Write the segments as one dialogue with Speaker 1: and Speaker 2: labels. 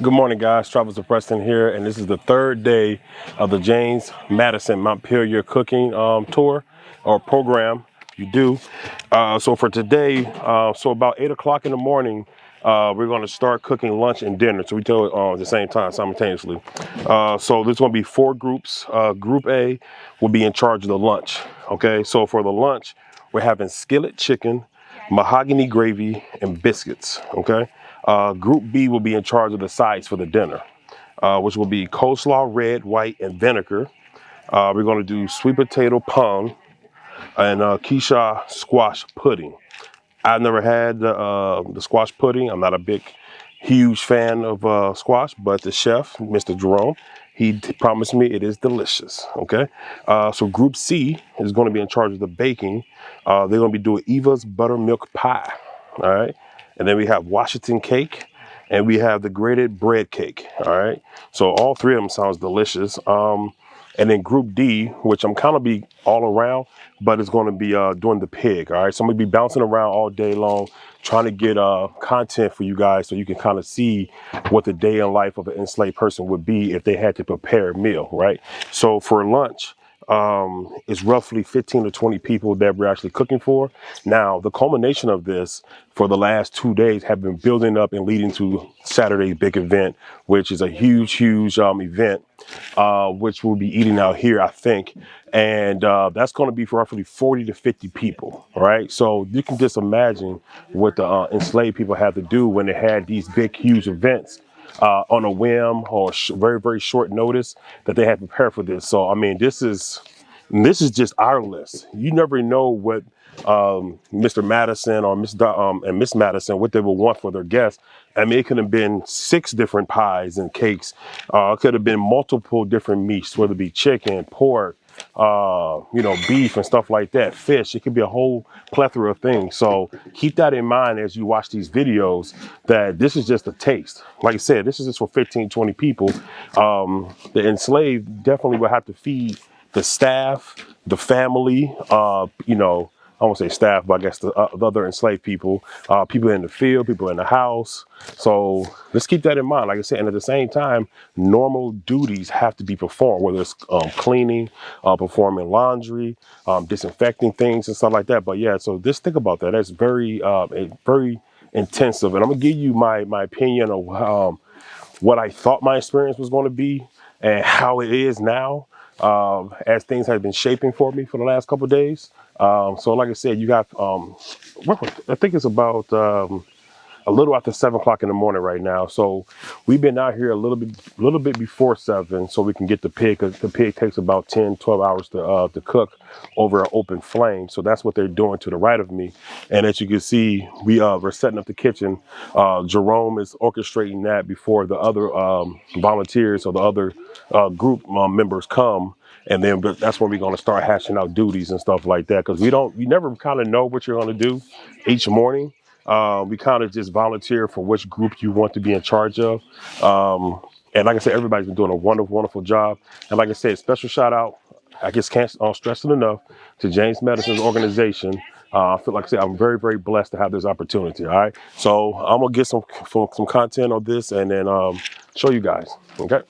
Speaker 1: Good morning, guys. Travis of Preston here, and this is the third day of the James Madison Montpelier cooking tour or program. You do. So for today, so about 8 o'clock in the morning, we're going to start cooking lunch and dinner. So we do it at the same time, simultaneously. So there's going to be 4 groups. Group A will be in charge of the lunch. Okay, so for the lunch, we're having skillet chicken, mahogany gravy, and biscuits. Okay. Group B will be in charge of the sides for the dinner, which will be coleslaw, red, white, and vinegar. We're going to do sweet potato pung and quiche squash pudding. I've never had the squash pudding. I'm not a huge fan of squash, but the chef, Mr. Jerome, he promised me it is delicious. Okay, so Group C is going to be in charge of the baking. They're going to be doing Eva's buttermilk pie. All right. And then we have Washington cake, and we have the grated bread cake. All right. So all 3 of them sounds delicious. And then Group D, which I'm kind of be all around, but it's going to be doing the pig. All right. So I'm going to be bouncing around all day long, trying to get content for you guys so you can kind of see what the day in life of an enslaved person would be if they had to prepare a meal. Right. So for lunch, it's roughly 15 to 20 people that we're actually cooking for. Now, the culmination of this for the last 2 days have been building up and leading to Saturday's big event, which is a huge event, which we'll be eating out here, I think. And that's going to be for roughly 40 to 50 people. All right. So you can just imagine what the enslaved people had to do when they had these big, huge events. On a whim or very short notice that they had prepared for this. So I mean, this is just our list. You never know what Mr. Madison or and Miss Madison, what they would want for their guests. I mean, it could have been 6 different pies and cakes. It could have been multiple different meats, whether it be chicken, pork, beef and stuff like that, fish. It could be a whole plethora of things. So keep that in mind as you watch these videos, that this is just a taste. Like I said, this is just for 15, 20 people. The enslaved definitely will have to feed the staff, the family, I won't say staff, but I guess the other enslaved people, people in the field, people in the house. So let's keep that in mind. Like I said, and at the same time, normal duties have to be performed, whether it's cleaning, performing laundry, disinfecting things and stuff like that. But yeah, so just think about that. That's very intensive. And I'm gonna give you my opinion of what I thought my experience was going to be and how it is now, as things have been shaping for me for the last couple of days. So like I said, you got, I think it's about a little after 7 o'clock in the morning right now. So we've been out here a little bit before 7 so we can get the pig, because the pig takes about 10, 12 hours to cook over an open flame. So that's what they're doing to the right of me. And as you can see, we're setting up the kitchen. Jerome is orchestrating that before the other volunteers or the other group members come. And then that's when we're going to start hashing out duties and stuff like that. Because you never kind of know what you're going to do each morning. We kind of just volunteer for which group you want to be in charge of. And like I said, everybody's been doing a wonderful job. And like I said, special shout out, I just can't stress it enough, to James Madison's organization. I feel like I said, I'm very blessed to have this opportunity. All right. So I'm going to get some content on this and then show you guys. Okay.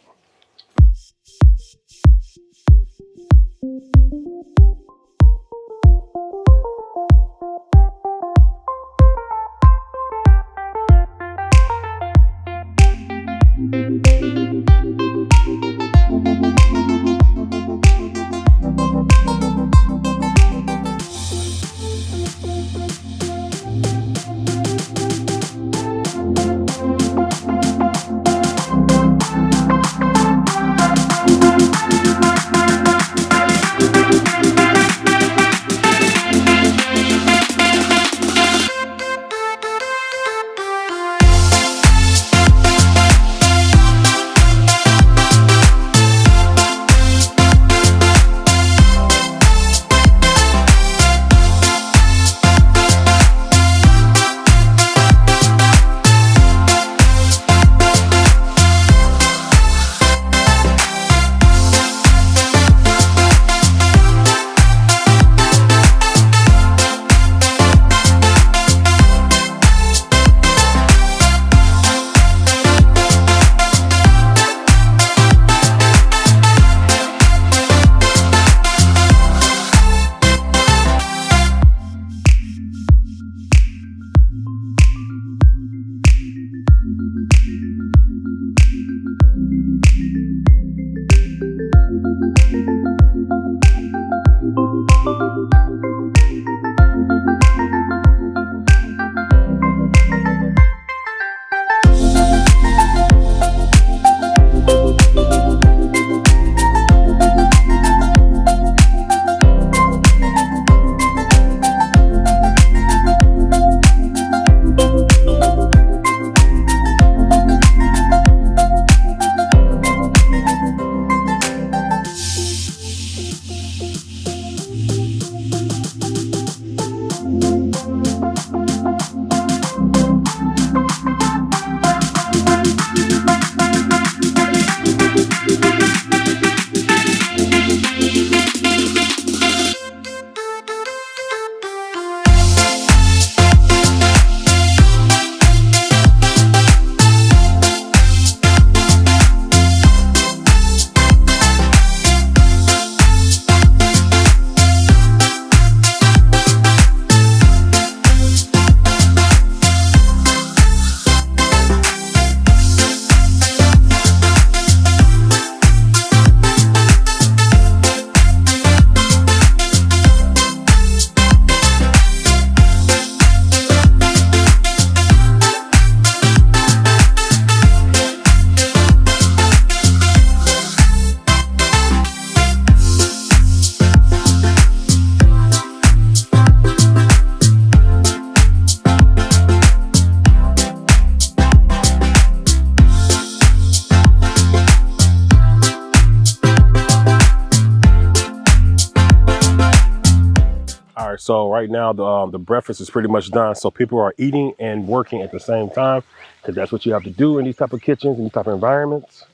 Speaker 1: right, so right now the breakfast is pretty much done. So people are eating and working at the same time because that's what you have to do in these type of kitchens, in these type of environments.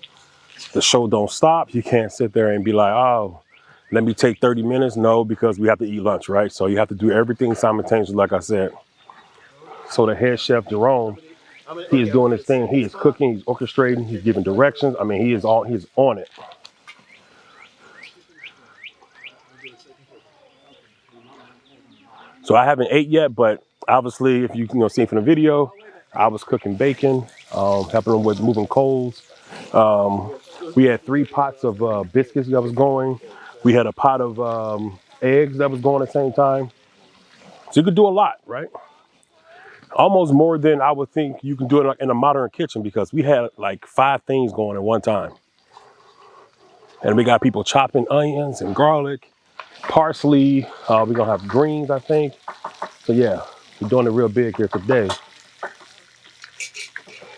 Speaker 1: The show don't stop. You can't sit there and be like, oh, let me take 30 minutes. No, because we have to eat lunch, right? So you have to do everything simultaneously, like I said. So the head chef, Jerome, he is doing his thing. He is cooking, he's orchestrating, he's giving directions. I mean, he's on it. So I haven't ate yet, but obviously, if you see from the video, I was cooking bacon, helping them with moving coals. We had 3 pots of biscuits that was going. We had a pot of eggs that was going at the same time. So you could do a lot, right? Almost more than I would think you can do it in a modern kitchen, because we had like 5 things going at one time. And we got people chopping onions and garlic, parsley. We're gonna have greens, I think. So yeah, we're doing it real big here today.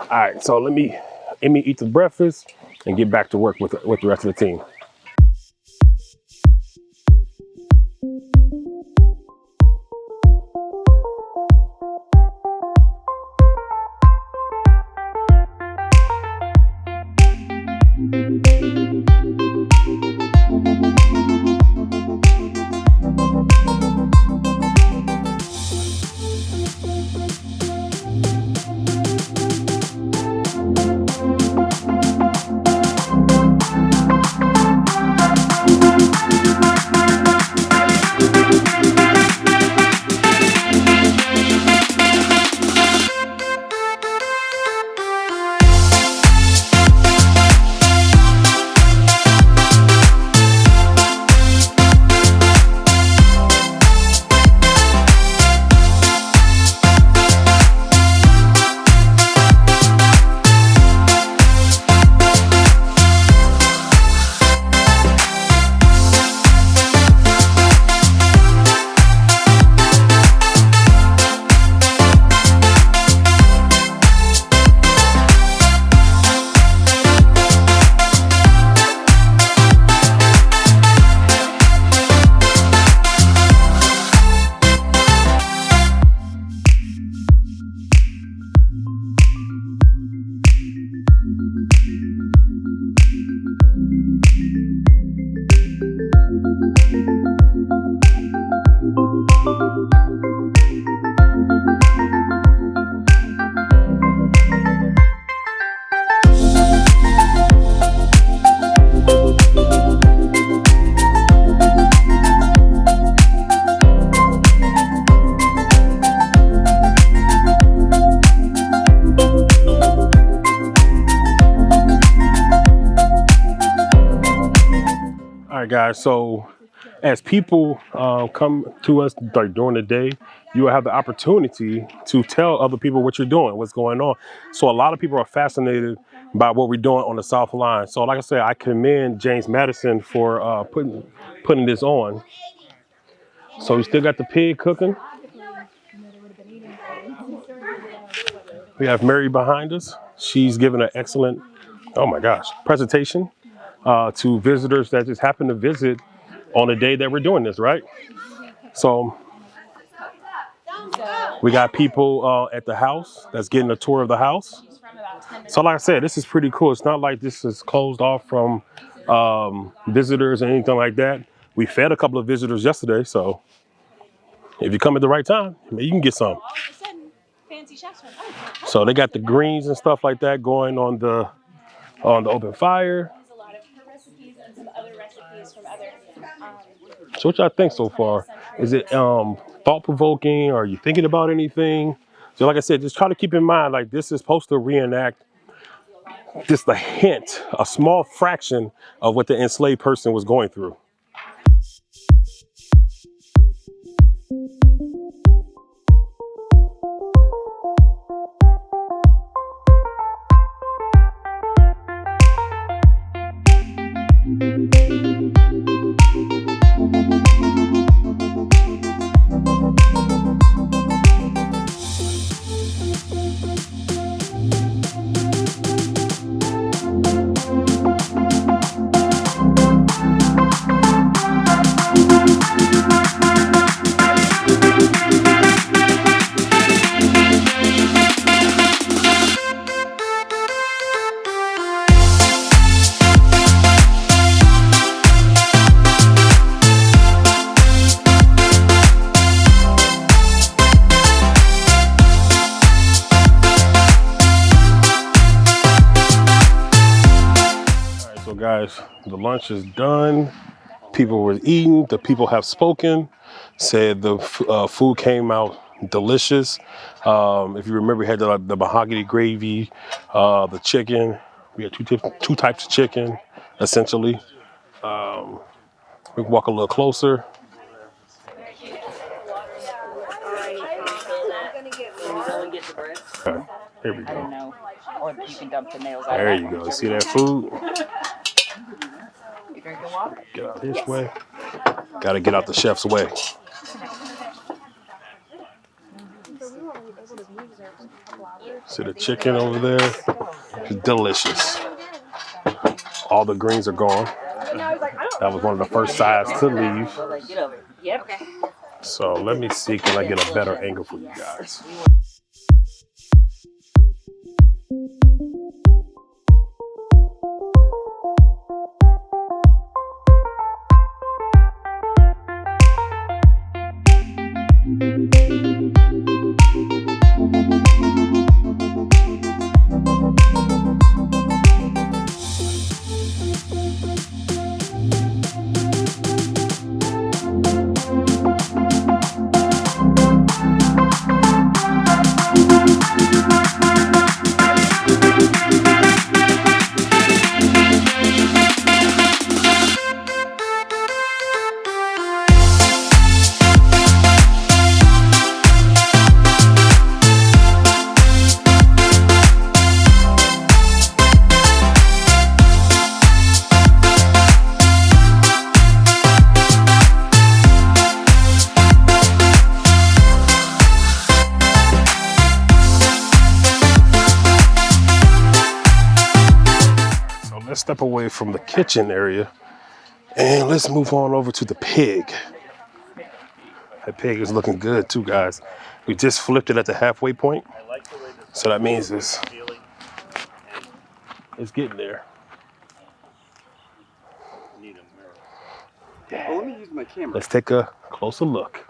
Speaker 1: All right, so let me eat the breakfast and get back to work with the rest of the team. All right, guys, so as people come to us during the day, you will have the opportunity to tell other people what you're doing, what's going on. So a lot of people are fascinated by what we're doing on the South Line. So like I said, I commend James Madison for putting this on. So we still got the pig cooking. We have Mary behind us. She's giving an excellent, oh my gosh, presentation to visitors that just happen to visit on the day that we're doing this, right? So we got people at the house that's getting a tour of the house. So like I said, this is pretty cool. It's not like this is closed off from visitors or anything like that. We fed a couple of visitors yesterday, so if you come at the right time, maybe you can get some. So they got the greens and stuff like that going on the open fire. So what y'all think so far? Is it thought-provoking? Are you thinking about anything? So like I said, just try to keep in mind, like, this is supposed to reenact just a hint, a small fraction of what the enslaved person was going through. guys, the lunch is done. People were eating. The people have spoken. Said the food came out delicious. If you remember, we had the mahogany gravy, the chicken. We had two types of chicken, essentially. We can walk a little closer. Okay, here we go.
Speaker 2: Or you can dump the nails out.
Speaker 1: There you go. See that food?
Speaker 2: You drinking water?
Speaker 1: Get out this way. Got to get out the chef's way. See the chicken over there? It's delicious. All the greens are gone. That was one of the first sides to leave.
Speaker 2: Yep.
Speaker 1: So let me see, can I get a better angle for you guys? Let's step away from the kitchen area and let's move on over to the pig. That pig is looking good too, guys. We just flipped it at the halfway point. So that means it's getting there.
Speaker 3: Well, let me use my camera.
Speaker 1: Let's take a closer look.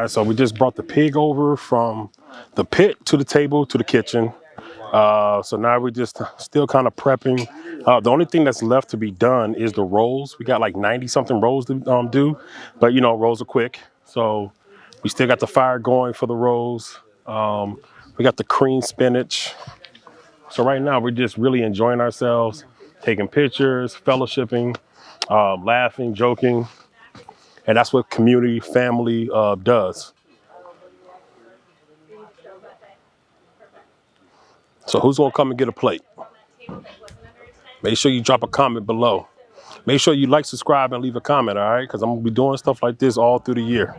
Speaker 1: So we just brought the pig over from the pit to the table to the kitchen. So now we're just still kind of prepping. The only thing that's left to be done is the rolls. We got like 90 something rolls to do, but you know, rolls are quick. So we still got the fire going for the rolls. We got the cream spinach. So right now we're just really enjoying ourselves, taking pictures, fellowshipping, laughing, joking. And that's what community, family does. So who's gonna come and get a plate? Make sure you drop a comment below. Make sure you like, subscribe, and leave a comment, all right? Because I'm gonna be doing stuff like this all through the year.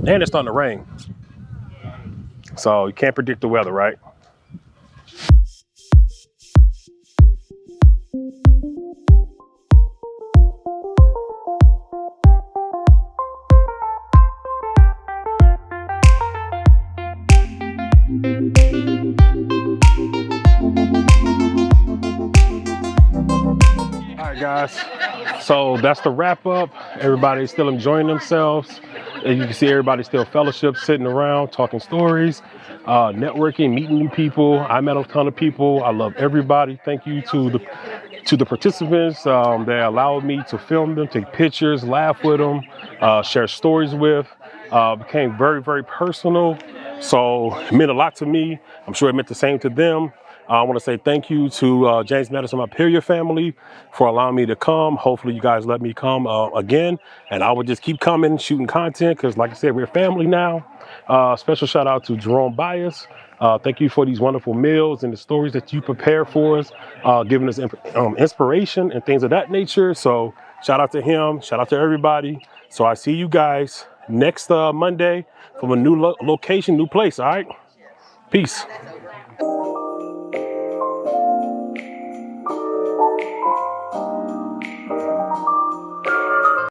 Speaker 1: And it's starting to rain. So you can't predict the weather, right? All right, guys. So that's the wrap up. Everybody's still enjoying themselves. As you can see, everybody's still fellowship, sitting around, talking stories, networking, meeting new people. I met a ton of people. I love everybody. Thank you to the participants that allowed me to film them, take pictures, laugh with them, share stories with. Became very, very personal. So it meant a lot to me. I'm sure it meant the same to them. I want to say thank you to James Madison Montpelier family for allowing me to come. Hopefully you guys let me come again, and I will just keep coming, shooting content, because like I said, we're family now. Special shout out to Jerome Bias. Thank you for these wonderful meals and the stories that you prepare for us, giving us inspiration and things of that nature. So shout out to him, shout out to everybody. So I see you guys next Monday from a new location, new place, all right? Peace.